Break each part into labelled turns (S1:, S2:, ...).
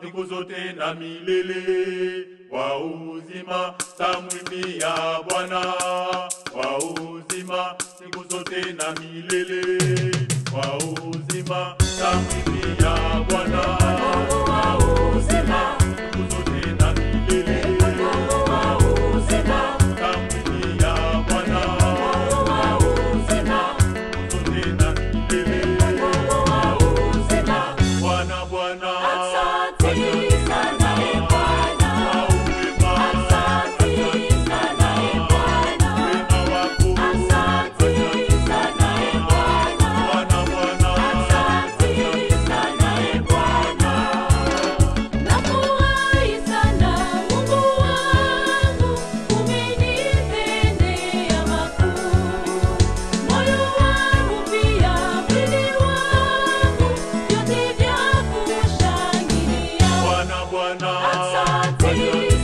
S1: siku zote na milele. Wa uzima tamwimbia Bwana, wa uzima siku zote na milele. Wa uzima tamwimbia Bwana, wa uzima siku zote na milele. Wa uzima tamwimbia Bwana, wa uzima siku zote na milele. Wa uzima Bwana Bwana, asante sana Bwana, asante sana Bwana, wema wako asante sana Bwana, Bwana asante sana Bwana. Nafurahi sana Mungu wangu, umenitendea makuu. Moyo wangu pia mwili wangu, vyote vya kushangilia. Bwana Bwana asante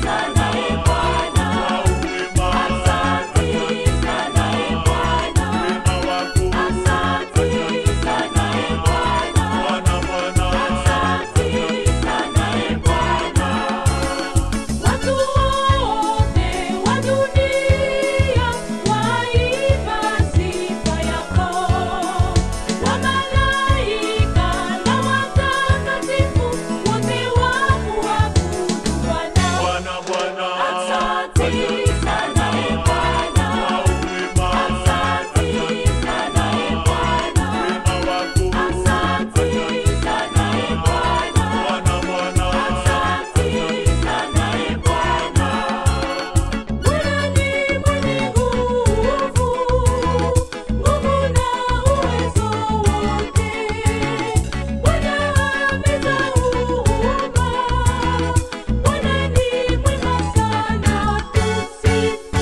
S1: sana Bwana, asante sana Bwana, wema wako asante sana Bwana, Bwana asante sana Bwana. Watu wote wa dunia waimba sifa yako, wamalaika na watakatifu wote wakuabudu Bwana. Bwana Bwana asante sana Bwana, asante sana Bwana, wema wako asante sana Bwana, Bwana asante sana Bwana. Bwana ni mwenye nguvu, nguvu na uwezo wote. Bwana ametuumba, Bwana ni mwema sana, tusifu.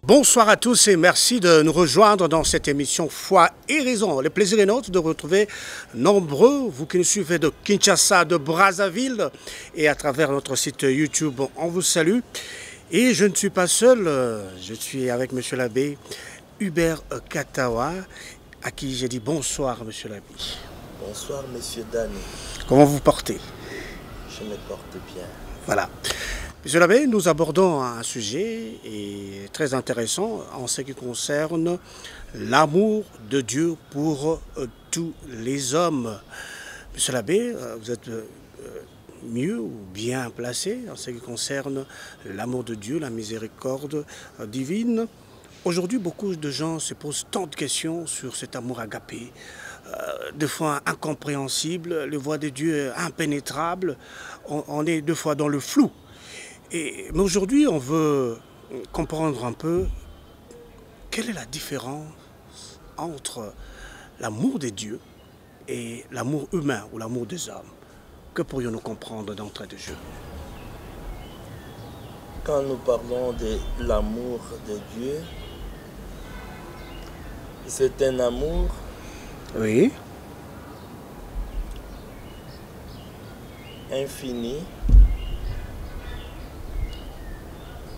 S2: Bonsoir à tous et merci de nous rejoindre dans cette émission Foi et Raison. Le plaisir est nôtre de retrouver nombreux, vous qui nous suivez de Kinshasa, de Brazzaville et à travers notre site YouTube, on vous salue. Et je ne suis pas seul, je suis avec Monsieur l'abbé Hubert Katawa, à qui j'ai dit bonsoir Monsieur l'abbé.
S3: Bonsoir, monsieur Dani.
S2: Comment vous portez?
S3: Je me porte bien.
S2: Voilà. Monsieur l'abbé, nous abordons un sujet très intéressant en ce qui concerne l'amour de Dieu pour tous les hommes. Monsieur l'abbé, vous êtes mieux ou bien placé en ce qui concerne l'amour de Dieu, la miséricorde divine. Aujourd'hui, beaucoup de gens se posent tant de questions sur cet amour agapé, des fois incompréhensible, les voies de Dieu impénétrables. On est deux fois dans le flou. Mais aujourd'hui, on veut comprendre un peu quelle est la différence entre l'amour de Dieu et l'amour humain ou l'amour des hommes. Que pourrions-nous comprendre d'entrée de jeu?
S3: Quand nous parlons de l'amour de Dieu, c'est un amour
S2: Oui,
S3: infini,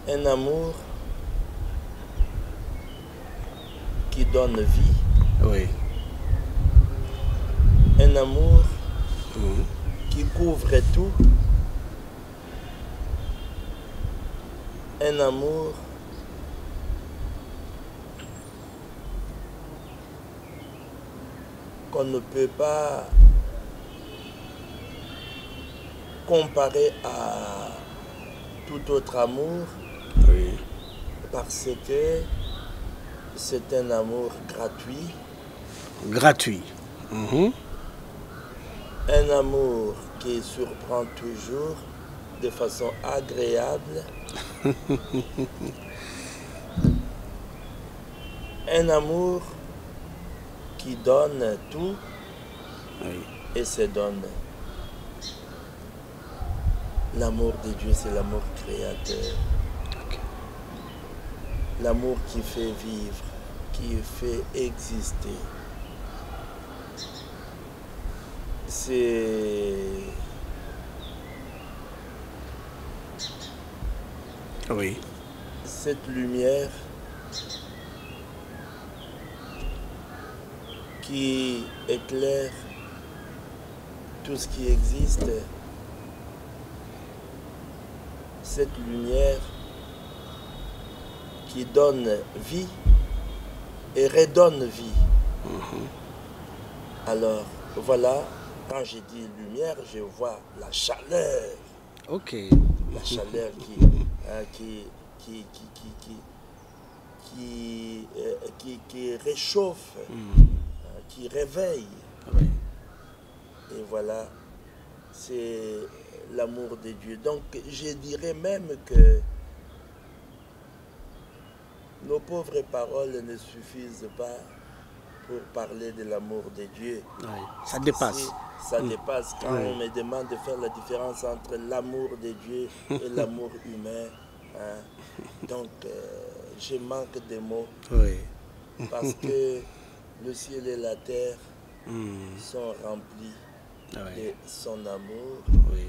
S3: un amour qui donne vie,
S2: oui,
S3: un amour
S2: mhm,
S3: qui couvre tout, un amour qu'on ne peut pas comparer à tout autre amour
S2: oui,
S3: parce que c'est un amour gratuit,
S2: gratuit. Mhm,
S3: un amour qui surprend toujours de façon agréable, un amour qui donne tout
S2: oui.
S3: et se donne. L'amour de Dieu, c'est l'amour créateur.
S2: Ok.
S3: L'amour qui fait vivre, qui fait exister. C'est
S2: Oui,
S3: cette lumière qui éclaire tout ce qui existe cette lumière qui donne vie et redonne vie. Alors, voilà, quand je dis lumière, je vois la chaleur.
S2: Ok.
S3: La chaleur qui réchauffe, qui réveille.
S2: Oui.
S3: Et voilà, c'est l'amour de Dieu. Donc, je dirais même que nos pauvres paroles ne suffisent pas pour parler de l'amour de Dieu.
S2: Oui. Ça dépasse.
S3: Ça dépasse quand
S2: Oui.
S3: on me demande de faire la différence entre l'amour de Dieu et l'amour humain. Hein. Donc, je manque de mots
S2: Oui.
S3: parce que le ciel et la terre sont remplis
S2: Oui.
S3: de son amour.
S2: Oui.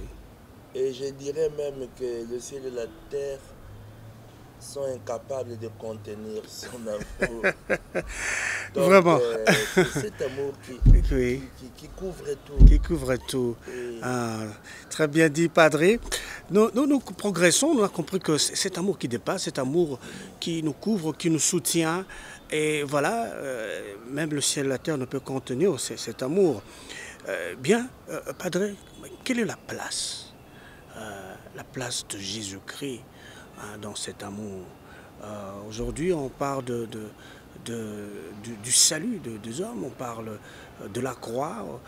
S3: Et je dirais même que le ciel et la terre sont incapables de contenir son amour. Donc,
S2: Vraiment.
S3: C'est cet amour
S2: Oui.
S3: qui couvre tout.
S2: Qui couvre tout.
S3: Et
S2: Ah, très bien dit, Padre. Nous progressons, on a compris que c'est cet amour qui dépasse, cet amour qui nous couvre, qui nous soutient. Et voilà, même le ciel et la terre ne peut contenir cet amour. Bien, Padre, quelle est la place de Jésus-Christ dans cet amour? Aujourd'hui, on parle du salut des hommes, on parle de la croix.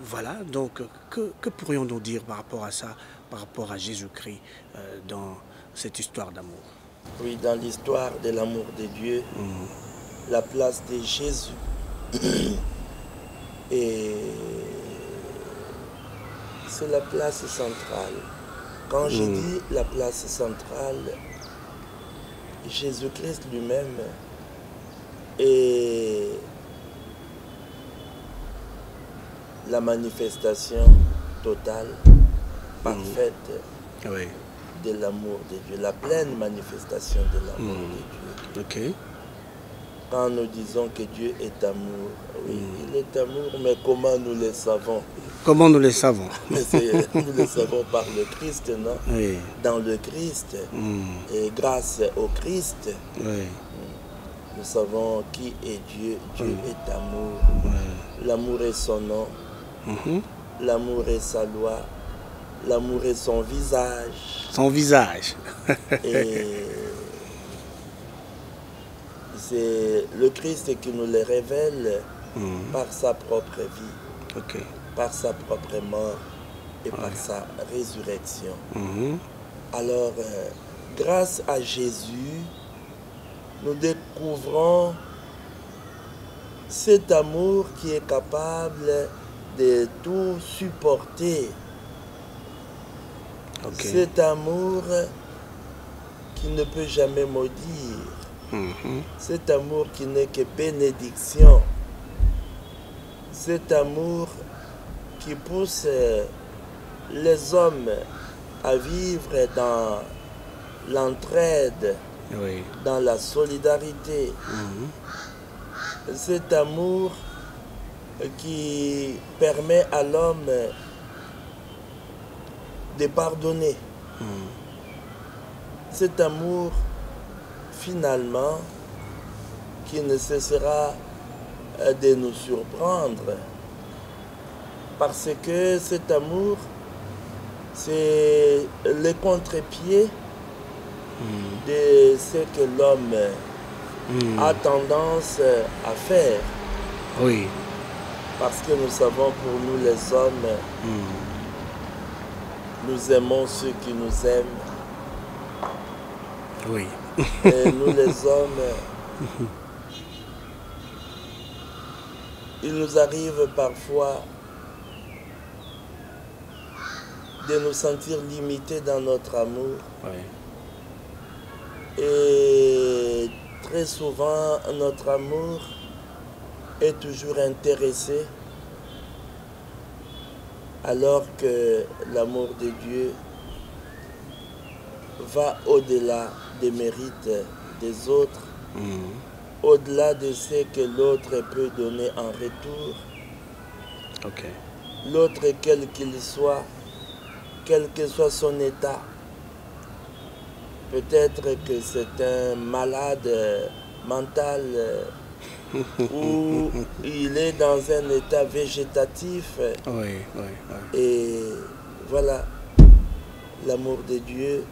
S2: Voilà, donc que pourrions-nous dire par rapport à ça, par rapport à Jésus-Christ dans cette histoire d'amour?
S3: oui, dans l'histoire de l'amour de Dieu, la place de Jésus et c'est la place centrale. Quand je dis la place centrale, Jésus-Christ lui-même est la manifestation totale, parfaite
S2: Oui,
S3: de l'amour de Dieu, la pleine manifestation de l'amour de Dieu.
S2: ok.
S3: Quand nous disons que Dieu est amour, oui, il est amour, mais comment nous le savons?
S2: Comment nous le savons?
S3: Nous le savons par le Christ, non?
S2: Oui,
S3: Dans le Christ, et grâce au Christ,
S2: oui,
S3: nous savons qui est Dieu. Dieu est amour.
S2: oui.
S3: L'amour est son nom,
S2: Mhm.
S3: l'amour est sa loi, l'amour est son visage.
S2: Son visage.
S3: Et c'est le Christ qui nous le révèle par sa propre vie,
S2: Ok.
S3: par sa propre mort et par sa résurrection.
S2: Mhm.
S3: Alors, grâce à Jésus, nous découvrons cet amour qui est capable de tout supporter.
S2: Ok.
S3: Cet amour qui ne peut jamais maudire.
S2: Mhm.
S3: Cet amour qui n'est que bénédiction. Cet amour qui pousse les hommes à vivre dans l'entraide,
S2: Oui.
S3: dans la solidarité. Cet amour qui permet à l'homme de pardonner. Cet amour, finalement, qui ne cessera de nous surprendre. Parce que cet amour, c'est le contre-pied de ce que l'homme a tendance à faire.
S2: Oui.
S3: Parce que nous savons, pour nous les hommes, nous aimons ceux qui nous aiment.
S2: Oui.
S3: Et nous les hommes, il nous arrive parfois de nous sentir limités dans notre amour.
S2: Oui.
S3: Et très souvent, notre amour est toujours intéressé, alors que l'amour de Dieu va au-delà des mérites des autres, au-delà de ce que l'autre peut donner en retour.
S2: Ok.
S3: L'autre, quel qu'il soit, quel que soit son état, peut-être que c'est un malade mental où il est dans un état végétatif.
S2: Oui, oui, oui.
S3: Et voilà, l'amour de Dieu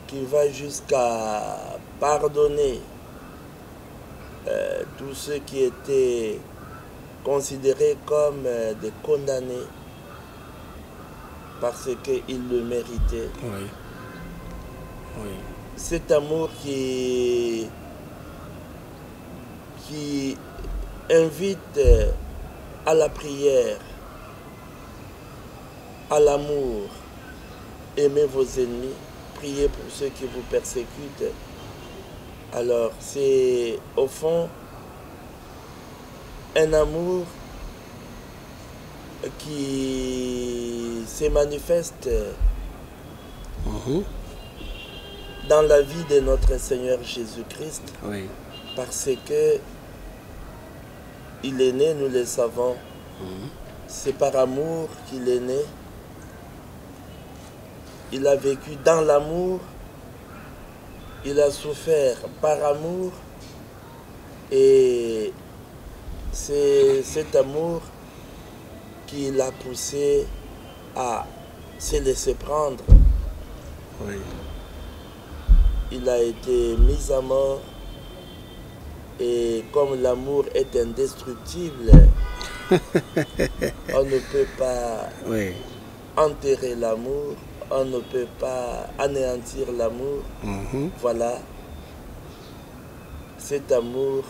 S3: qui va jusqu'à pardonner tous ceux qui étaient considérés comme des condamnés parce qu'ils le méritaient.
S2: Oui. Oui.
S3: Cet amour qui invite à la prière, à l'amour, aimez vos ennemis, priez pour ceux qui vous persécutent. Alors c'est au fond un amour qui se manifeste dans la vie de notre Seigneur Jésus-Christ.
S2: Oui.
S3: Parce que il est né, nous le savons. C'est par amour qu'il est né. Il a vécu dans l'amour. Il a souffert par amour. Et c'est cet amour qui l'a poussé à se laisser prendre.
S2: Oui.
S3: Il a été mis à mort. Et comme l'amour est indestructible, on ne peut pas
S2: Oui.
S3: enterrer l'amour, on ne peut pas anéantir l'amour. Voilà, cet amour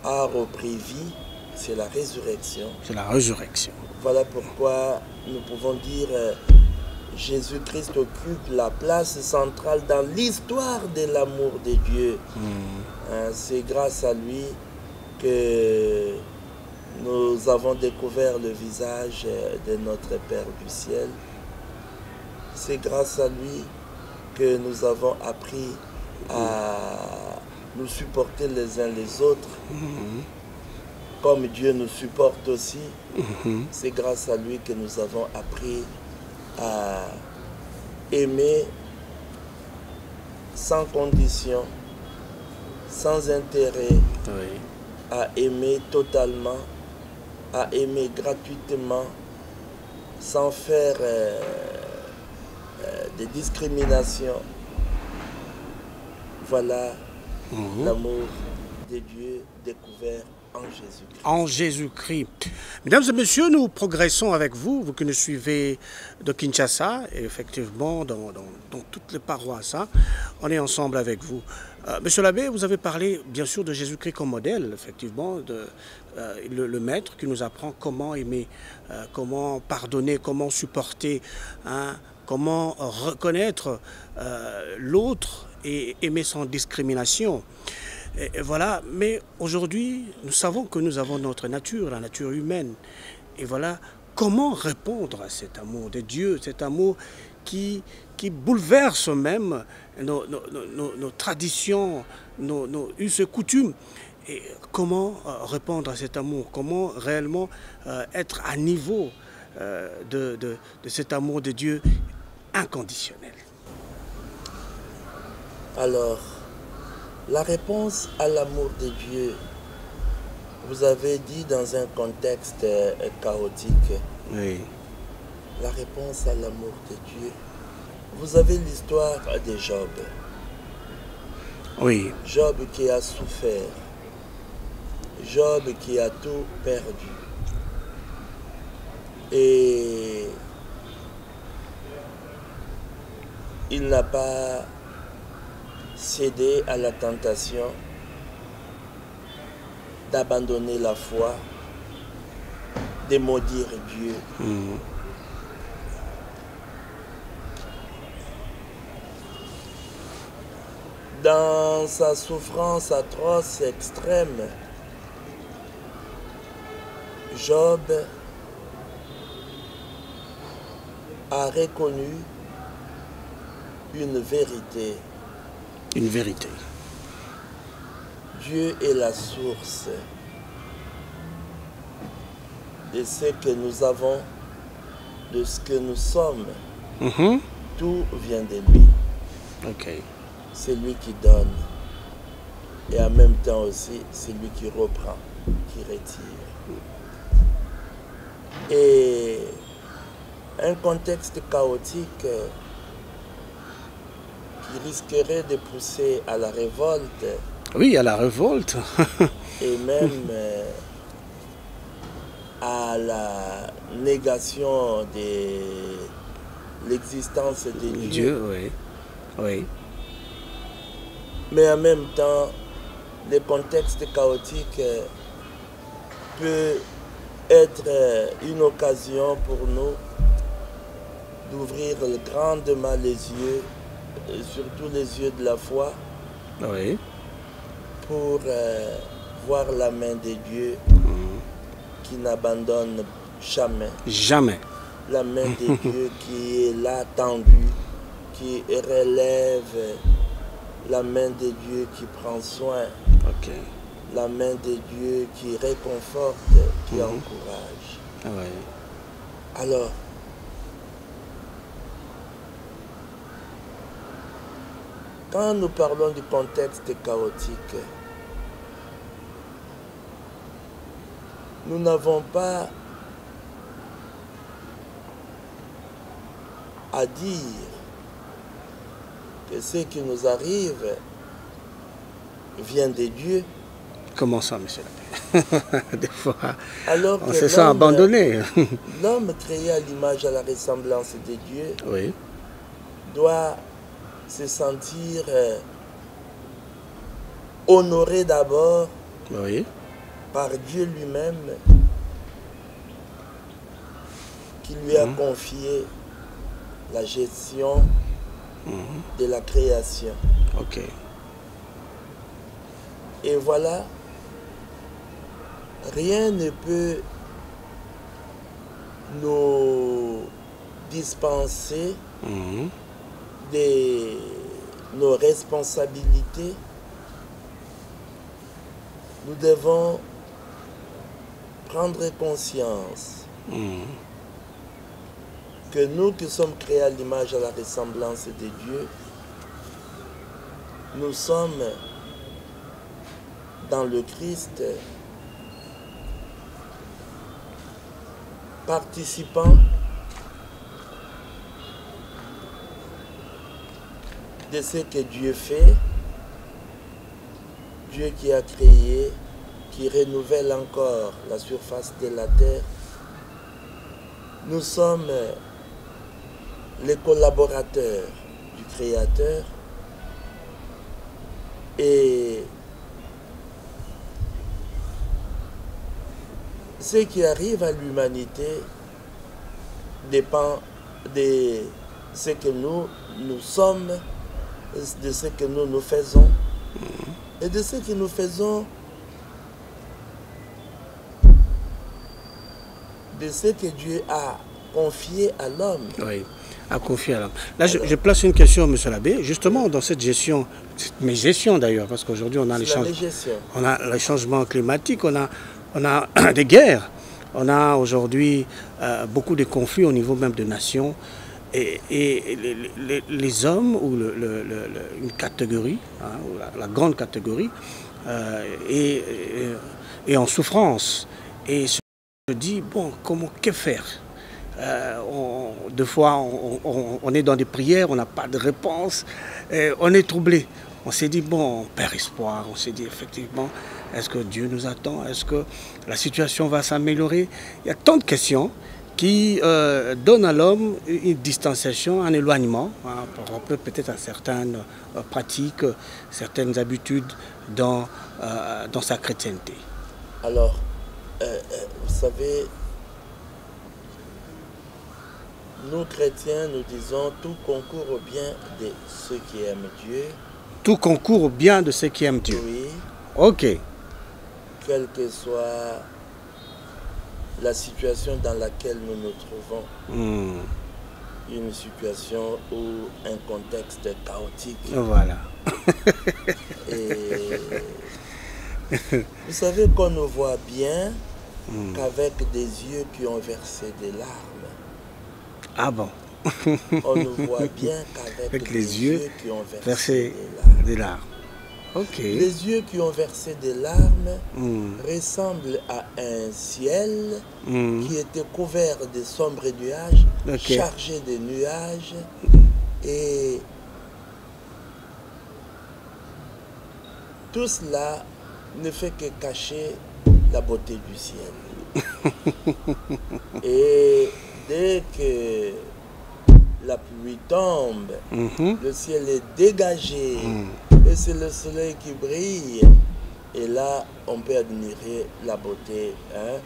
S3: a repris vie, c'est la résurrection.
S2: C'est la résurrection.
S3: Voilà pourquoi nous pouvons dire Jésus-Christ occupe la place centrale dans l'histoire de l'amour de Dieu. C'est grâce à lui que nous avons découvert le visage de notre Père du ciel. C'est grâce à lui que nous avons appris à nous supporter les uns les autres, comme Dieu nous supporte aussi. C'est grâce à lui que nous avons appris à aimer sans condition, sans intérêt,
S2: Oui.
S3: à aimer totalement, à aimer gratuitement, sans faire de discrimination. Voilà l'amour de Dieu découvert en Jésus-Christ.
S2: En Jésus-Christ. Mesdames et messieurs, nous progressons avec vous, vous qui nous suivez de Kinshasa, et effectivement dans toutes les paroisses, hein, on est ensemble avec vous. Monsieur l'abbé, vous avez parlé bien sûr de Jésus-Christ comme modèle, effectivement, le maître qui nous apprend comment aimer, comment pardonner, comment supporter, hein, comment reconnaître l'autre et aimer sans discrimination. Et voilà, mais aujourd'hui, nous savons que nous avons notre nature, la nature humaine. Et voilà, comment répondre à cet amour de Dieu, cet amour qui bouleverse même nos traditions, nos us et coutumes. Et comment répondre à cet amour? Comment réellement être à niveau de cet amour de Dieu inconditionnel?
S3: Alors, la réponse à l'amour de Dieu, vous avez dit dans un contexte chaotique,
S2: Oui.
S3: la réponse à l'amour de Dieu, vous avez l'histoire de Job.
S2: Oui.
S3: Job qui a souffert, Job qui a tout perdu. Et il n'a pas cédé à la tentation d'abandonner la foi, de maudire Dieu. Dans sa souffrance atroce, extrême, Job a reconnu une vérité.
S2: Une vérité.
S3: Dieu est la source de ce que nous avons, de ce que nous sommes. tout vient de lui.
S2: Ok.
S3: C'est lui qui donne. Et en même temps aussi, c'est lui qui reprend, qui retire. Et un contexte chaotique qui risquerait de pousser à la révolte
S2: Oui, à la révolte.
S3: et même à la négation de l'existence de Dieu.
S2: Dieu, oui. Oui.
S3: Mais en même temps, le contexte chaotique peut être une occasion pour nous d'ouvrir grandement les yeux, surtout les yeux de la foi,
S2: Oui.
S3: pour voir la main de Dieu qui n'abandonne jamais.
S2: Jamais.
S3: La main de Dieu qui est là tendue, qui relève, la main de Dieu qui prend soin,
S2: Ok.
S3: la main de Dieu qui réconforte, qui encourage.
S2: Oui.
S3: Alors, quand nous parlons du contexte chaotique, nous n'avons pas à dire que ce qui nous arrive vient de Dieu.
S2: Comment ça, monsieur l'abbé? Des fois,
S3: Alors
S2: on
S3: que
S2: se sent
S3: l'homme-
S2: abandonné.
S3: L'homme créé à l'image, à la ressemblance de Dieu,
S2: Oui.
S3: doit se sentir honoré d'abord
S2: Oui.
S3: par Dieu lui-même qui lui a confié la gestion de la création.
S2: Ok.
S3: Et voilà, rien ne peut nous dispenser
S2: Mhm.
S3: de nos responsabilités. Nous devons prendre conscience
S2: Mhm.
S3: que nous qui sommes créés à l'image, à la ressemblance de Dieu, nous sommes dans le Christ participants de ce que Dieu fait, Dieu qui a créé, qui renouvelle encore la surface de la terre. Nous sommes les collaborateurs du Créateur et ce qui arrive à l'humanité dépend de ce que nous sommes, de ce que nous faisons et de ce que nous faisons, de ce que Dieu a confié à l'homme.
S2: Oui, à confier à l'homme. Là, je place une question, monsieur l'abbé. Justement, dans cette gestion, mais gestion d'ailleurs, parce qu'aujourd'hui, on a
S3: C'est la gestion.
S2: on a le changement climatique, on a des guerres, on a aujourd'hui beaucoup de conflits au niveau même de nations. Et les hommes, ou une catégorie, hein, ou la grande catégorie, est en souffrance. Et se dit, bon, que faire? Deux fois, on est dans des prières, on n'a pas de réponse, on est troublé. On s'est dit, bon, on perd espoir, on s'est dit, effectivement, est-ce que Dieu nous attend? Est-ce que la situation va s'améliorer? Il y a tant de questions qui donnent à l'homme une distanciation, un éloignement, hein, par rapport peut-être à certaines pratiques, certaines habitudes dans sa chrétienté.
S3: Alors, vous savez, nous chrétiens, nous disons tout concourt au bien de ceux qui aiment Dieu.
S2: Tout concourt au bien de ceux qui aiment Dieu.
S3: Oui,
S2: Ok.
S3: quelle que soit la situation dans laquelle nous nous trouvons, une situation ou un contexte chaotique.
S2: Voilà.
S3: Et vous savez qu'on ne voit bien qu'avec des yeux qui ont versé des larmes.
S2: Ah bon?
S3: on ne voit bien qu'avec
S2: Avec
S3: les
S2: les yeux
S3: qui ont versé
S2: verser
S3: des larmes.
S2: des larmes. Ok.
S3: Les yeux qui ont versé des larmes
S2: Hmm.
S3: ressemblent à un ciel
S2: Hmm.
S3: qui était couvert de sombres nuages,
S2: Ok.
S3: chargé de nuages, et tout cela ne fait que cacher la beauté du ciel. Et dès que la pluie tombe,
S2: Mhm.
S3: le ciel est dégagé
S2: Hmm.
S3: et c'est le soleil qui brille. Et là, on peut admirer la beauté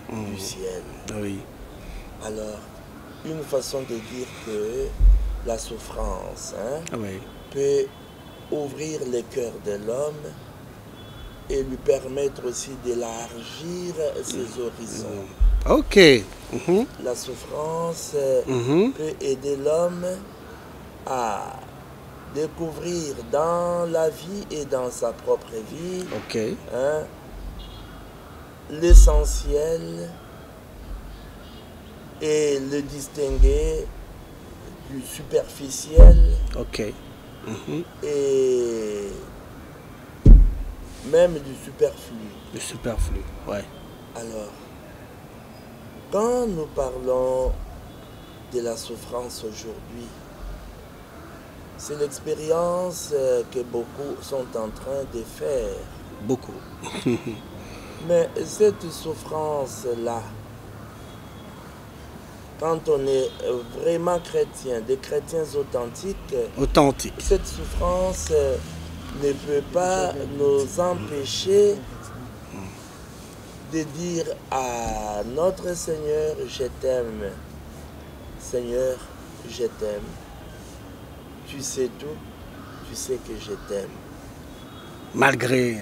S3: du ciel.
S2: Oui.
S3: Alors, une façon de dire que la souffrance
S2: Oui.
S3: peut ouvrir le cœur de l'homme et lui permettre aussi d'élargir ses horizons.
S2: Ok. Mhm.
S3: La souffrance
S2: Mhm.
S3: peut aider l'homme à découvrir dans la vie et dans sa propre vie
S2: Ok.
S3: l'essentiel et le distinguer du superficiel
S2: Ok. Mhm.
S3: et même du superflu.
S2: Le superflu. Ouais.
S3: Alors, quand nous parlons de la souffrance aujourd'hui, c'est l'expérience que beaucoup sont en train de faire.
S2: Beaucoup.
S3: Mais cette souffrance-là, quand on est vraiment chrétien, des chrétiens authentiques,
S2: Authentique.
S3: cette souffrance ne peut pas nous empêcher de dire à notre Seigneur, je t'aime. Seigneur, je t'aime. Tu sais tout, tu sais que je t'aime.
S2: Malgré.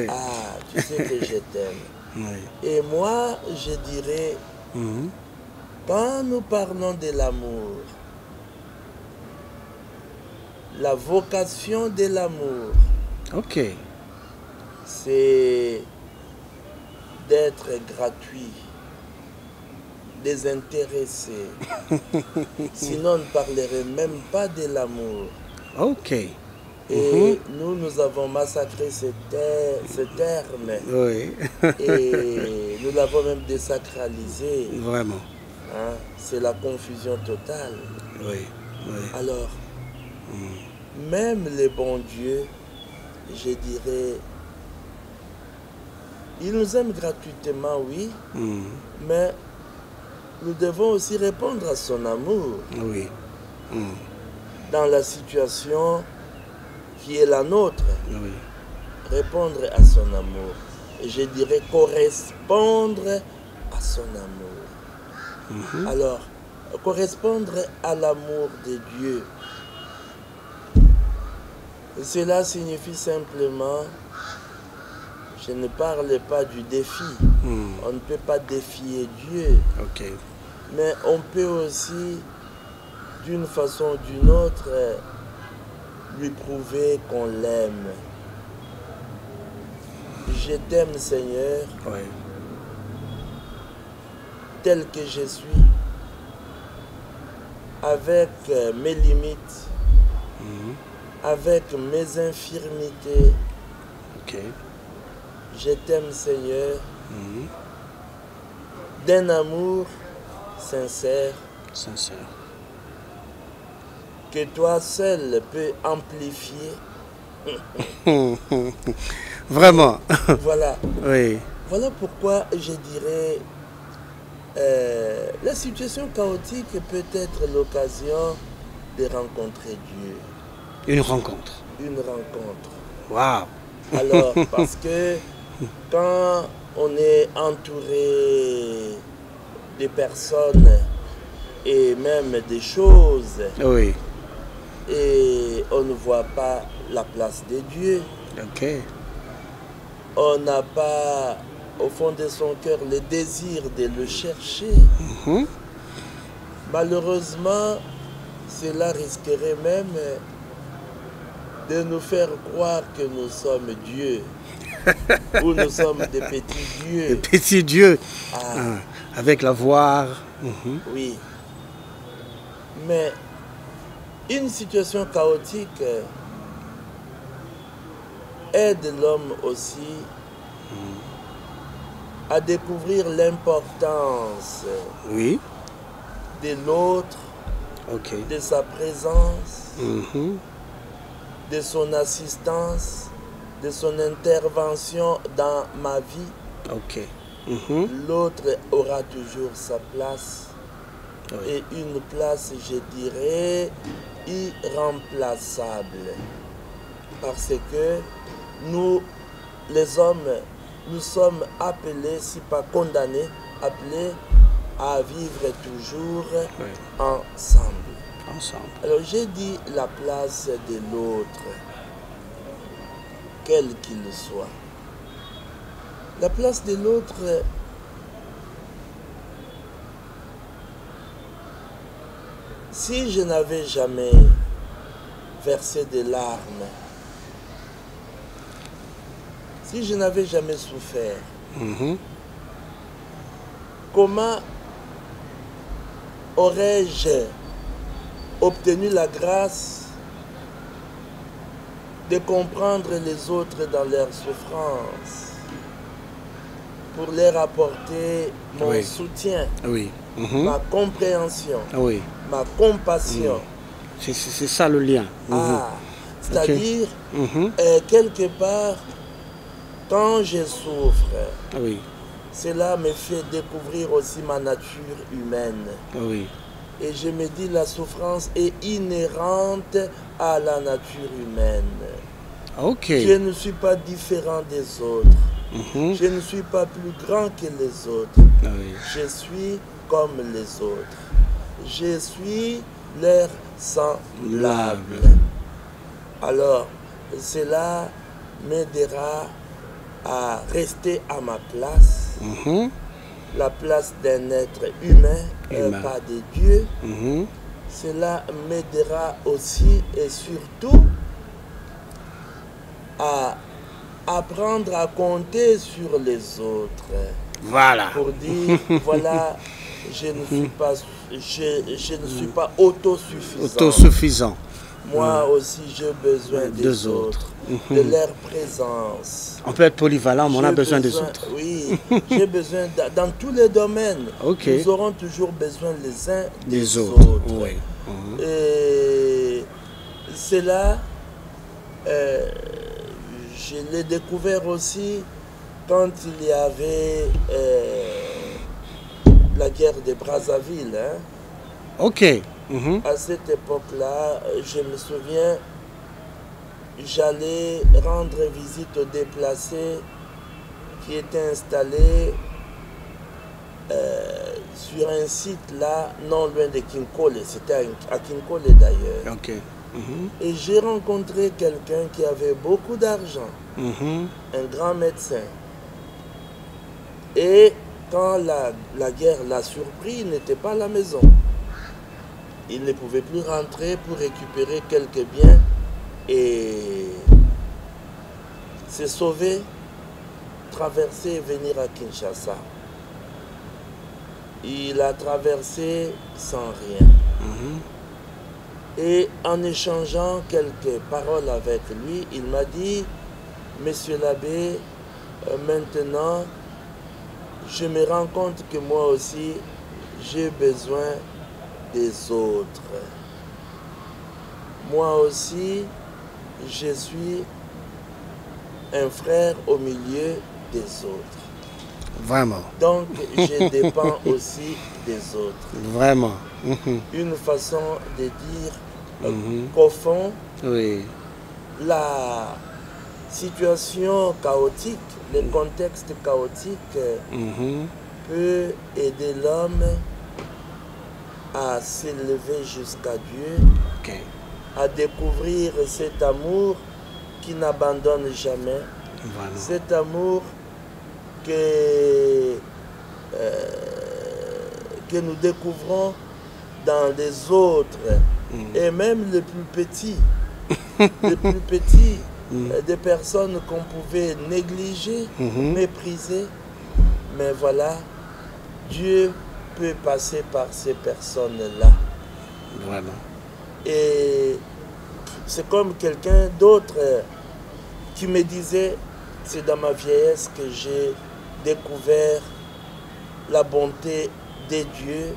S3: Ah, tu sais que je t'aime.
S2: Oui.
S3: Et moi, je dirais,
S2: Mhm.
S3: quand nous parlons de l'amour, la vocation de l'amour,
S2: Ok.
S3: c'est d'être gratuit, désintéressé. Sinon, on ne parlerait même pas de l'amour.
S2: Ok.
S3: Et nous avons massacré ce terme
S2: Oui.
S3: et nous l'avons même désacralisé.
S2: Vraiment.
S3: C'est la confusion totale.
S2: Oui. Oui.
S3: Alors, même le bon Dieu, je dirais, il nous aime gratuitement, oui,
S2: Mhm.
S3: mais nous devons aussi répondre à son amour
S2: Oui. Mhm.
S3: dans la situation qui est la nôtre.
S2: Oui.
S3: Répondre à son amour. Et je dirais correspondre à son amour.
S2: Mhm.
S3: Alors, correspondre à l'amour de Dieu, cela signifie simplement, je ne parle pas du défi.
S2: Mhm.
S3: On ne peut pas défier Dieu,
S2: Ok.
S3: mais on peut aussi, d'une façon ou d'une autre, lui prouver qu'on l'aime. Je t'aime, Seigneur,
S2: Oui.
S3: tel que je suis, avec mes limites,
S2: Mhm.
S3: avec mes infirmités.
S2: Ok.
S3: Je t'aime, Seigneur,
S2: Mhm.
S3: d'un amour sincère
S2: Sincère.
S3: que toi seul peux amplifier.
S2: Vraiment.
S3: Voilà.
S2: Oui.
S3: Voilà pourquoi je dirais la situation chaotique peut être l'occasion de rencontrer Dieu.
S2: Une rencontre.
S3: Une rencontre.
S2: Waouh.
S3: Alors, parce que quand on est entouré de personnes et même des choses,
S2: Oui.
S3: et on ne voit pas la place de Dieu,
S2: Ok.
S3: on n'a pas au fond de son cœur le désir de le chercher,
S2: Mhm.
S3: malheureusement, cela risquerait même de nous faire croire que nous sommes Dieu ou nous sommes des petits
S2: Le
S3: dieux.
S2: petit Dieu.
S3: Ah,
S2: Avec l'avoir. Mhm.
S3: oui. Mais une situation chaotique aide l'homme aussi à découvrir l'importance
S2: Oui.
S3: de l'autre,
S2: Ok.
S3: de sa présence,
S2: Mhm.
S3: de son assistance, de son intervention dans ma vie.
S2: Ok. Mhm.
S3: L'autre aura toujours sa place.
S2: Oui.
S3: Et une place, je dirais, irremplaçable. Parce que nous, les hommes, nous sommes appelés, si pas condamnés, appelés à vivre toujours
S2: Oui.
S3: ensemble.
S2: Ensemble.
S3: Alors j'ai dit la place de l'autre, quel qu'il soit. La place de l'autre, si je n'avais jamais versé des larmes, si je n'avais jamais souffert,
S2: Mhm.
S3: comment aurais-je obtenu la grâce de comprendre les autres dans leurs souffrances, pour leur apporter mon
S2: Oui.
S3: soutien,
S2: Oui. Mhm.
S3: ma compréhension,
S2: Oui.
S3: ma compassion?
S2: C'est ça le lien. Mhm.
S3: Ah, c'est-à-dire,
S2: Mhm.
S3: quelque part, quand je souffre,
S2: Oui.
S3: cela me fait découvrir aussi ma nature humaine.
S2: Oui.
S3: Et je me dis, la souffrance est inhérente à la nature humaine.
S2: Ok.
S3: Je ne suis pas différent des autres.
S2: Mhm.
S3: Je ne suis pas plus grand que les autres.
S2: Oui.
S3: Je suis comme les autres. Je suis leur semblable. Alors, cela m'aidera à rester à ma place,
S2: Mhm.
S3: la place d'un être humain,
S2: Humain.
S3: pas de Dieu.
S2: Mhm.
S3: Cela m'aidera aussi et surtout à apprendre à compter sur les autres.
S2: Voilà.
S3: Pour dire, voilà, je ne suis pas, je ne suis pas autosuffisant.
S2: Autosuffisant.
S3: Moi aussi, j'ai besoin des
S2: Des
S3: autres,
S2: autres.
S3: de leur présence.
S2: On peut être polyvalent, mais on a
S3: J'ai
S2: besoin des autres.
S3: Oui, j'ai besoin, dans tous les domaines,
S2: Ok.
S3: nous aurons toujours besoin les uns
S2: Des autres. Oui. Mhm.
S3: Et cela, je l'ai découvert aussi quand il y avait la guerre de Brazzaville. Hein.
S2: Ok. Mhm.
S3: À cette époque-là, je me souviens, j'allais rendre visite aux déplacés qui étaient installés sur un site là, non loin de Kinkole. C'était à Kinkole d'ailleurs.
S2: Ok. Mhm.
S3: Et j'ai rencontré quelqu'un qui avait beaucoup d'argent,
S2: Mhm.
S3: un grand médecin. Et quand la guerre l'a surpris, il n'était pas à la maison. Il ne pouvait plus rentrer pour récupérer quelques biens et se sauver, traverser et venir à Kinshasa. Il a traversé sans rien.
S2: Mhm.
S3: Et en échangeant quelques paroles avec lui, il m'a dit, Monsieur l'abbé, maintenant, je me rends compte que moi aussi, j'ai besoin des autres. Moi aussi, je suis un frère au milieu des autres.
S2: Vraiment.
S3: Donc, je dépends aussi des autres.
S2: Vraiment. Mhm.
S3: Une façon de dire
S2: Mhm.
S3: qu'au fond,
S2: Oui.
S3: la situation chaotique, le contexte chaotique
S2: Mhm.
S3: peut aider l'homme à s'élever jusqu'à Dieu,
S2: Ok.
S3: à découvrir cet amour qui n'abandonne jamais,
S2: Vraiment.
S3: cet amour que nous découvrons dans les autres, et même les plus petits, des personnes qu'on pouvait négliger,
S2: Mhm.
S3: mépriser, mais voilà, Dieu peut passer par ces personnes-là
S2: Voilà.
S3: Et c'est comme quelqu'un d'autre qui me disait, c'est dans ma vieillesse que j'ai découvert la bonté de Dieu.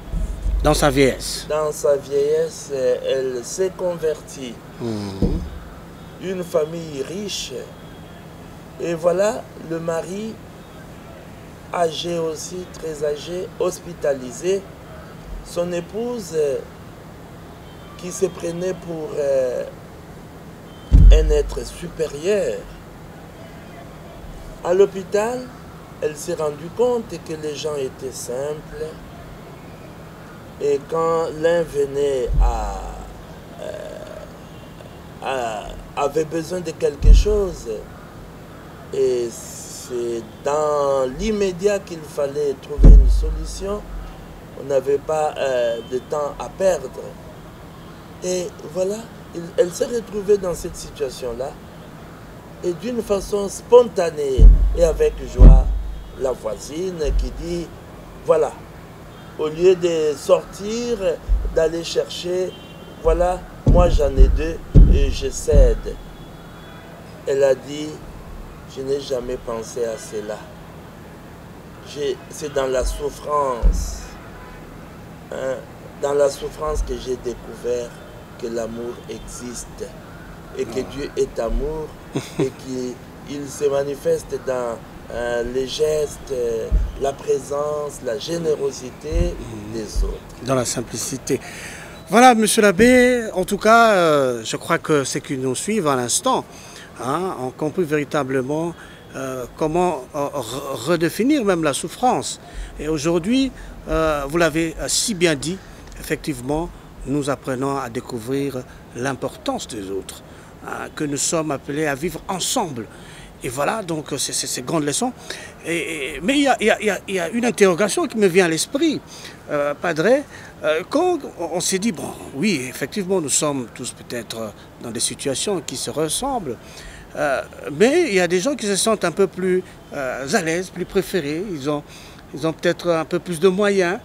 S2: Dans sa vieillesse.
S3: Dans sa vieillesse, elle s'est convertie. Une famille riche. Et voilà, le mari, âgé aussi, très âgé, hospitalisé. Son épouse, qui se prenait pour un être supérieur. À l'hôpital, elle s'est rendue compte que les gens étaient simples. Et quand l'un venait avait besoin de quelque chose, et c'est dans l'immédiat qu'il fallait trouver une solution, on n'avait pas de temps à perdre. Et voilà, elle s'est retrouvée dans cette situation-là. Et d'une façon spontanée et avec joie, la voisine qui dit, voilà, au lieu de sortir, d'aller chercher, voilà, moi j'en ai deux et je cède. Elle a dit, je n'ai jamais pensé à cela. C'est dans la souffrance, hein, dans la souffrance que j'ai découvert que l'amour existe et que Dieu est amour et qu'il se manifeste dans les gestes, la présence, la générosité des autres.
S2: Dans la simplicité. Voilà, monsieur l'abbé, en tout cas, je crois que ceux qui nous suivent à l'instant ont compris véritablement comment redéfinir même la souffrance. Et aujourd'hui, vous l'avez si bien dit, effectivement, nous apprenons à découvrir l'importance des autres, que nous sommes appelés à vivre ensemble. Et voilà, donc, c'est ces grandes leçons. Mais il y a une interrogation qui me vient à l'esprit, Padre. Quand on s'est dit, bon, oui, effectivement, nous sommes tous peut-être dans des situations qui se ressemblent, mais il y a des gens qui se sentent un peu plus à l'aise, plus préférés. Ils ont peut-être un peu plus de moyens.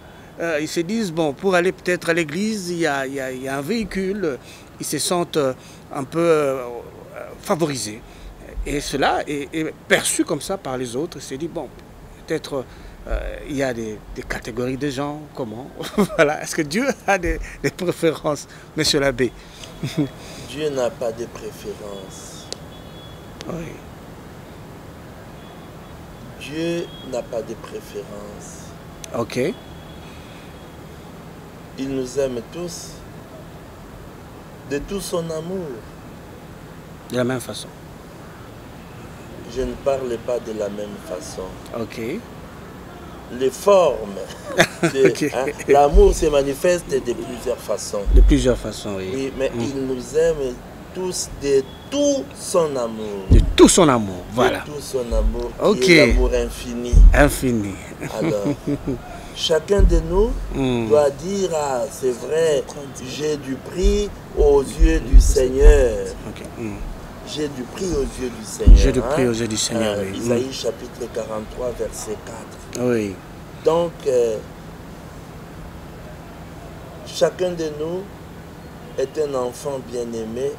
S2: Ils se disent, bon, pour aller peut-être à l'église, il y a un véhicule. Ils se sentent un peu favorisés. Et cela est perçu comme ça par les autres. Ils se disent, bon, peut-être il y a des catégories de gens, comment? Voilà. Est-ce que Dieu a des préférences, monsieur l'abbé?
S3: Dieu n'a pas de préférence.
S2: Oui.
S3: Dieu n'a pas de préférence.
S2: Ok.
S3: Il nous aime tous, de tout son amour.
S2: De la même façon.
S3: Je ne parle pas de la même façon.
S2: Ok.
S3: Les formes.
S2: Ok.
S3: L'amour se manifeste de plusieurs façons.
S2: De plusieurs façons, oui.
S3: Oui, mais il nous aime tous de tout son amour.
S2: De tout son amour, voilà.
S3: De tout son amour,
S2: Ok.
S3: qui est l'amour infini.
S2: Infini.
S3: Alors, chacun de nous doit dire, ah, c'est vrai, j'ai du prix aux yeux du Seigneur.
S2: Ok.
S3: J'ai du prix aux yeux du Seigneur.
S2: J'ai du prix aux yeux du Seigneur, oui.
S3: Isaïe chapitre 43, verset 4.
S2: Oui.
S3: Donc, chacun de nous est un enfant bien-aimé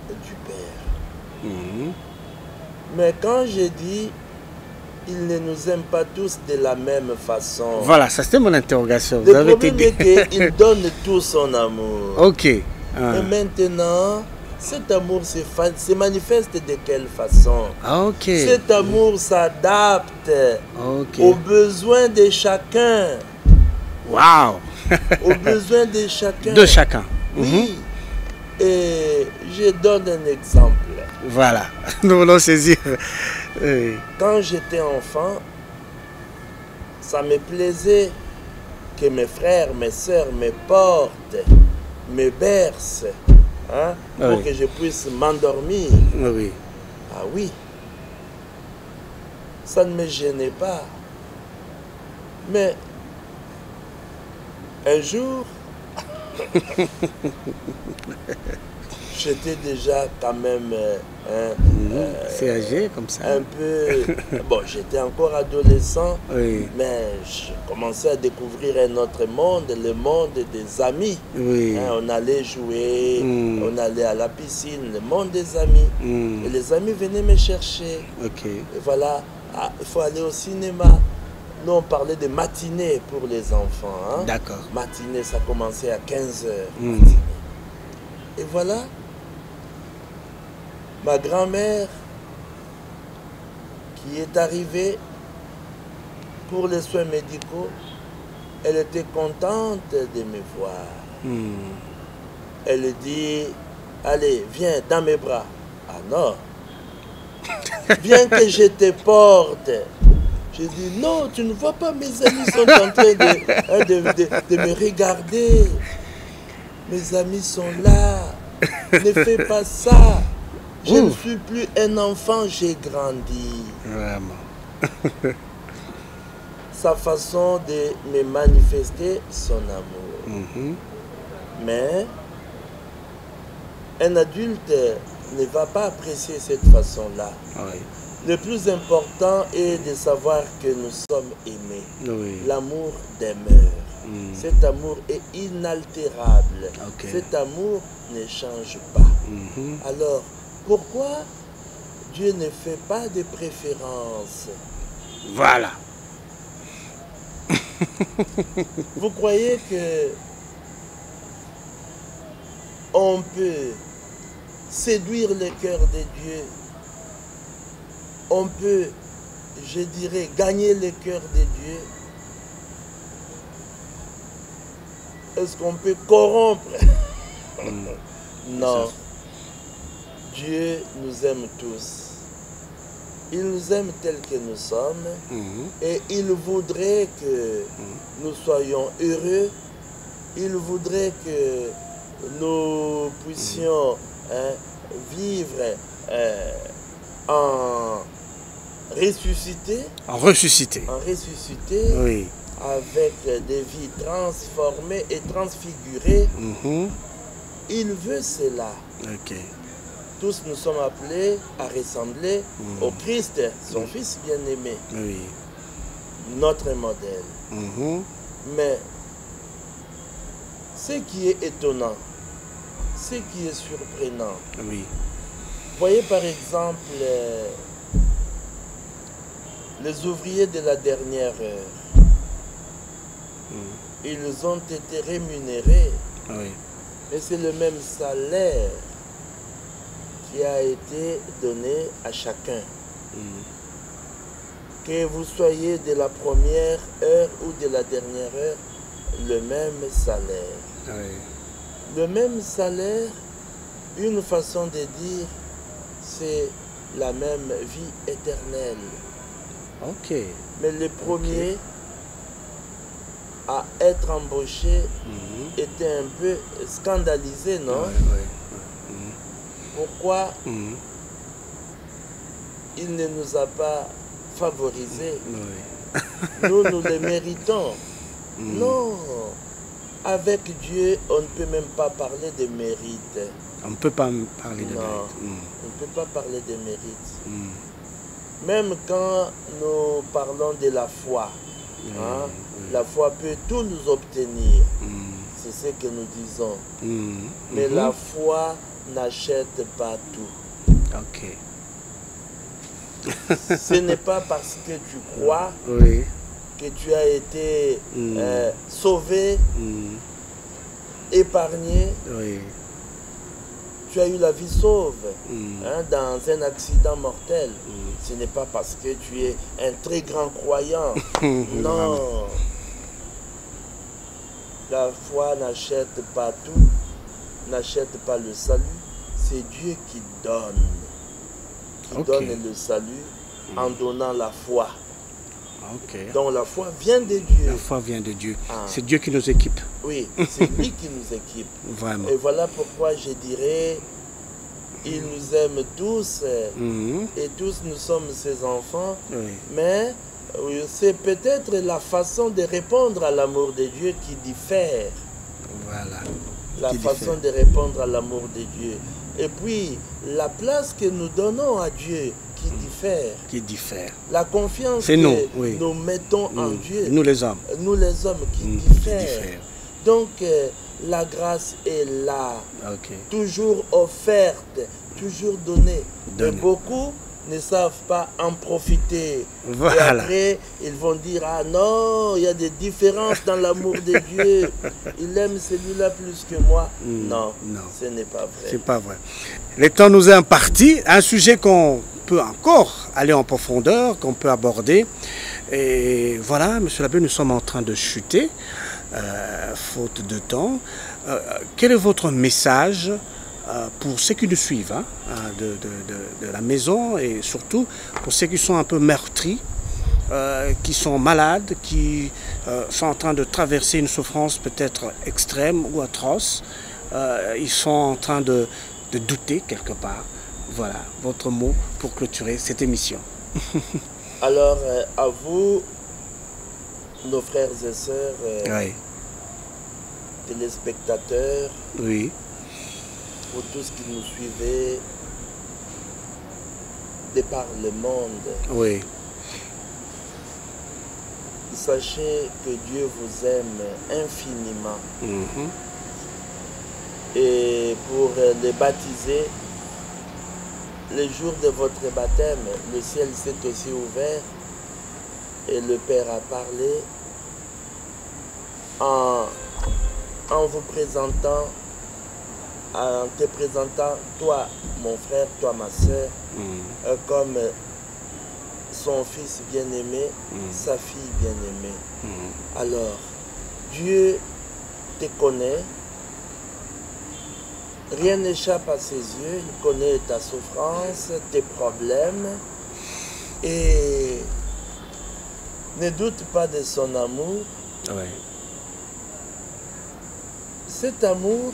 S3: du Père. Mais quand je dis, il ne nous aime pas tous de la même façon.
S2: Voilà, ça c'était mon interrogation. Vous
S3: Le
S2: avez
S3: problème
S2: été...
S3: est qu'il donne tout son amour.
S2: Ok.
S3: Et maintenant, cet amour se manifeste de quelle façon?
S2: Ok.
S3: Cet amour s'adapte
S2: Ok.
S3: aux besoins de chacun.
S2: Waouh.
S3: Aux besoins de chacun.
S2: De chacun.
S3: Oui. Et je donne un exemple.
S2: Voilà. Nous voulons saisir. Oui.
S3: Quand j'étais enfant, ça me plaisait que mes frères, mes soeurs me portent, me bercent, hein, pour
S2: Oui.
S3: que je puisse m'endormir.
S2: Oui.
S3: Ah oui, ça ne me gênait pas. Mais un jour, j'étais déjà quand même
S2: C'est âgé comme ça.
S3: un peu... Bon, j'étais encore adolescent,
S2: Oui,
S3: mais je commençais à découvrir un autre monde, le monde des amis.
S2: oui.
S3: On allait jouer,
S2: Mm.
S3: on allait à la piscine, le monde des amis.
S2: Mm.
S3: Et les amis venaient me chercher.
S2: Ok.
S3: Et voilà, ah, il faut aller au cinéma. Nous, on parlait de matinée pour les enfants. Hein.
S2: D'accord.
S3: Matinée, ça commençait à 15 heures.
S2: Mm.
S3: Et voilà, ma grand-mère qui est arrivée pour les soins médicaux, elle était contente de me voir.
S2: Mm.
S3: Elle dit, allez, viens dans mes bras. Ah non, viens que je te porte. J'ai dit, non, tu ne vois pas, mes amis sont en train de me regarder. Mes amis sont là. Ne fais pas ça. Je ne suis plus un enfant, j'ai grandi.
S2: Vraiment.
S3: Sa façon de me manifester son amour.
S2: Mhm.
S3: Mais un adulte ne va pas apprécier cette façon-là.
S2: Oui.
S3: Le plus important est de savoir que nous sommes aimés.
S2: Oui.
S3: L'amour demeure.
S2: Mm.
S3: Cet amour est inaltérable.
S2: Ok.
S3: Cet amour ne change pas.
S2: Mhm.
S3: Alors, pourquoi Dieu ne fait pas de préférence?
S2: Voilà.
S3: Vous croyez que on peut séduire le cœur de Dieu? On peut, je dirais, gagner le cœur de Dieu? Est-ce qu'on peut corrompre? Non. Dieu nous aime tous. Il nous aime tels que nous sommes
S2: Mhm.
S3: et il voudrait que nous soyons heureux. Il voudrait que nous puissions vivre en ressuscité,
S2: Ressuscité. Oui.
S3: avec des vies transformées et transfigurées.
S2: Mhm.
S3: Il veut cela.
S2: Ok.
S3: Tous nous sommes appelés à ressembler au Christ, son Fils bien-aimé,
S2: Oui.
S3: notre modèle.
S2: Mhm.
S3: Mais ce qui est étonnant, ce qui est surprenant,
S2: Oui.
S3: voyez par exemple les ouvriers de la dernière heure. Ils ont été rémunérés
S2: Oui.
S3: et c'est le même salaire qui a été donné à chacun. Que vous soyez de la première heure ou de la dernière heure, le même salaire.
S2: Oui.
S3: Le même salaire, une façon de dire, c'est la même vie éternelle.
S2: Ok.
S3: Mais le premier à être embauché était un peu scandalisé, non?
S2: Oui.
S3: Pourquoi
S2: Mhm.
S3: il ne nous a pas favorisés?
S2: Oui.
S3: Nous, nous les méritons. Non. Avec Dieu, on ne peut même pas parler de mérite.
S2: On ne peut pas parler de
S3: Non.
S2: mérite.
S3: On ne peut pas parler de mérite.
S2: Mm.
S3: Même quand nous parlons de la foi, hein, la foi peut tout nous obtenir. C'est ce que nous disons. Mais la foi n'achète pas tout.
S2: Ok.
S3: Ce n'est pas parce que tu crois
S2: Oui.
S3: que tu as été sauvé, épargné,
S2: Oui.
S3: tu as eu la vie sauve hein, dans un accident mortel. Ce n'est pas parce que tu es un très grand croyant. Non. La foi n'achète pas tout, n'achète pas le salut. C'est Dieu qui donne. Qui
S2: Ok.
S3: donne le salut en donnant la foi.
S2: Ok.
S3: Donc la foi vient de Dieu.
S2: La foi vient de Dieu.
S3: Ah.
S2: C'est Dieu qui nous équipe.
S3: Oui, c'est lui qui nous équipe.
S2: Vraiment.
S3: Et voilà pourquoi je dirais, il nous aime tous
S2: Mhm.
S3: et tous nous sommes ses enfants.
S2: Oui.
S3: Mais c'est peut-être la façon de répondre à l'amour de Dieu qui diffère.
S2: Voilà.
S3: La
S2: Qui
S3: façon
S2: diffère.
S3: de répondre à l'amour de Dieu. Et puis, la place que nous donnons à Dieu qui diffère.
S2: Qui diffère.
S3: La confiance
S2: C'est
S3: que
S2: nous, oui.
S3: nous mettons en Dieu.
S2: Nous les hommes.
S3: Nous les hommes qui
S2: Qui
S3: diffèrent.
S2: diffèrent.
S3: Donc, la grâce est là,
S2: Ok.
S3: toujours offerte, toujours donnée. Mais
S2: Donnée.
S3: beaucoup ne savent pas en profiter.
S2: Voilà.
S3: Et après, ils vont dire, ah non, il y a des différences dans l'amour de Dieu. Il aime celui-là plus que moi. Non,
S2: non.
S3: ce n'est pas vrai.
S2: C'est pas vrai. Le temps nous est imparti. Un sujet qu'on peut encore aller en profondeur, qu'on peut aborder. Et voilà, monsieur l'abbé, nous sommes en train de chuter, faute de temps. Quel est votre message pour ceux qui nous suivent de la maison et surtout pour ceux qui sont un peu meurtris, qui sont malades, qui sont en train de traverser une souffrance peut-être extrême ou atroce. Ils sont en train de douter quelque part. Voilà, votre mot pour clôturer cette émission.
S3: Alors, à vous, nos frères et sœurs,
S2: Oui,
S3: téléspectateurs,
S2: oui,
S3: pour tous qui nous suivez de par le monde,
S2: oui,
S3: sachez que Dieu vous aime infiniment.
S2: mhm,
S3: Et pour les baptiser, le jour de votre baptême, le ciel s'est aussi ouvert et le Père a parlé en vous présentant, en te présentant, toi, mon frère, toi, ma soeur,
S2: mhm,
S3: comme son fils bien-aimé, sa fille bien-aimée.
S2: mhm.
S3: Alors, Dieu te connaît, rien n'échappe à ses yeux, il connaît ta souffrance, tes problèmes, et ne doute pas de son amour.
S2: Oui,
S3: Cet amour,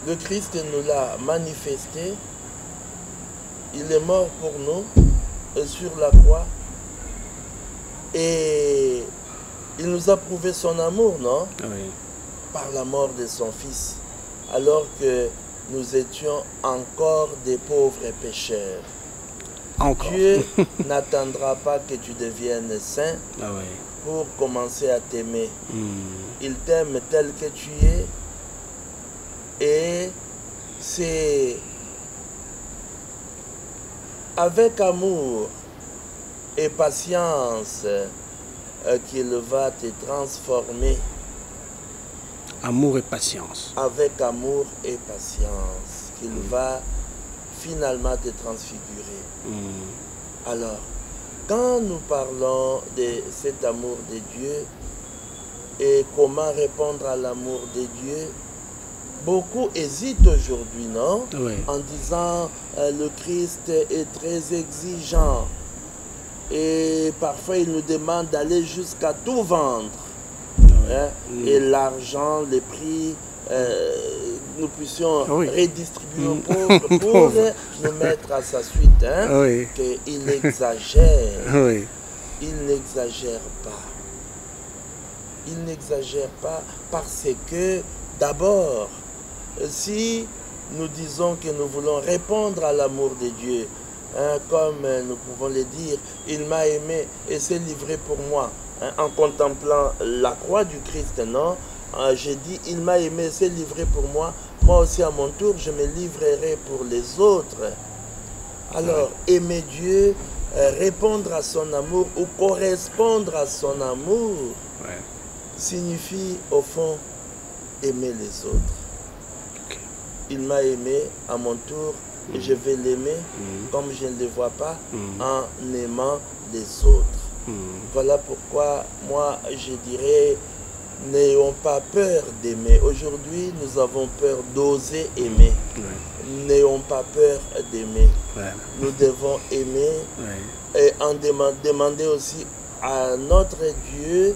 S3: le Christ nous l'a manifesté. Il est mort pour nous sur la croix. Et il nous a prouvé son amour, non?
S2: oui,
S3: Par la mort de son Fils, alors que nous étions encore des pauvres pécheurs.
S2: encore.
S3: Dieu n'attendra pas que tu deviennes saint
S2: Ah oui,
S3: pour commencer à t'aimer.
S2: mhm,
S3: Il t'aime tel que tu es. Et c'est avec amour et patience qu'il va te transformer.
S2: amour et patience.
S3: Avec amour et patience qu'il va finalement te transfigurer.
S2: Mhm,
S3: Alors, quand nous parlons de cet amour de Dieu et comment répondre à l'amour de Dieu, beaucoup hésitent aujourd'hui, non?
S2: Oui,
S3: En disant le Christ est très exigeant et parfois il nous demande d'aller jusqu'à tout vendre. Hein? Et l'argent, les prix, nous puissions
S2: Oui.
S3: redistribuer aux pauvres pour
S2: Pauvres.
S3: nous mettre à sa suite. Hein?
S2: oui,
S3: Qu'il exagère.
S2: oui,
S3: Il n'exagère pas. Il n'exagère pas parce que, d'abord, si nous disons que nous voulons répondre à l'amour de Dieu, hein, comme nous pouvons le dire, il m'a aimé et s'est livré pour moi, hein, en contemplant la croix du Christ, non? J'ai dit, il m'a aimé et s'est livré pour moi, moi aussi à mon tour, je me livrerai pour les autres. Alors, aimer Dieu, répondre à son amour ou correspondre à son amour,
S2: ouais.
S3: signifie au fond aimer les autres.
S2: Ok.
S3: Il m'a aimé à mon tour et je vais l'aimer comme je ne le vois pas en aimant les autres. Voilà pourquoi moi je dirais n'ayons pas peur d'aimer. Aujourd'hui nous avons peur d'oser aimer.
S2: Ouais.
S3: N'ayons pas peur d'aimer.
S2: Ouais.
S3: Nous devons aimer
S2: Ouais.
S3: et en demander aussi à notre Dieu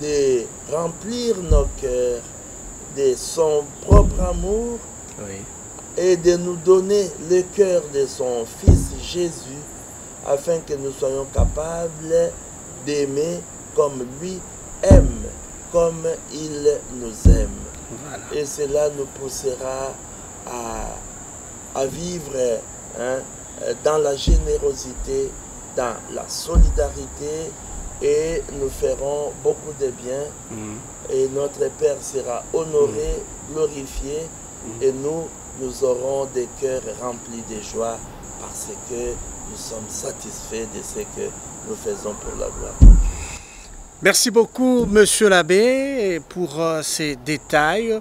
S3: de remplir nos cœurs de son propre amour
S2: Oui.
S3: et de nous donner le cœur de son Fils Jésus afin que nous soyons capables d'aimer comme lui aime, comme il nous aime.
S2: Voilà.
S3: Et cela nous poussera à vivre dans la générosité, dans la solidarité, et nous ferons beaucoup de bien. Et notre Père sera honoré, glorifié, et nous aurons des cœurs remplis de joie parce que nous sommes satisfaits de ce que nous faisons pour la gloire.
S2: Merci beaucoup, Monsieur l'abbé, pour ces détails.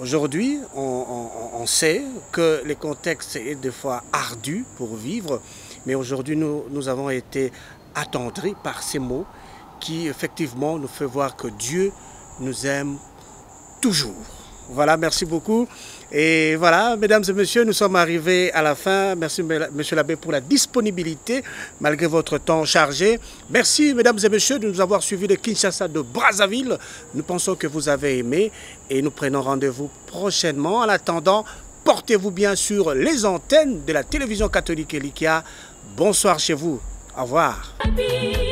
S2: Aujourd'hui, on sait que le contexte est des fois ardu pour vivre, mais aujourd'hui, nous avons été attendris par ces mots qui, effectivement, nous fait voir que Dieu nous aime toujours. Voilà, merci beaucoup. Et voilà, mesdames et messieurs, nous sommes arrivés à la fin. Merci, monsieur l'abbé, pour la disponibilité, malgré votre temps chargé. Merci, mesdames et messieurs, de nous avoir suivis de Kinshasa, de Brazzaville. Nous pensons que vous avez aimé et nous prenons rendez-vous prochainement. En attendant, portez-vous bien sur les antennes de la télévision catholique Elikia. Bonsoir chez vous. Au revoir.
S1: Happy.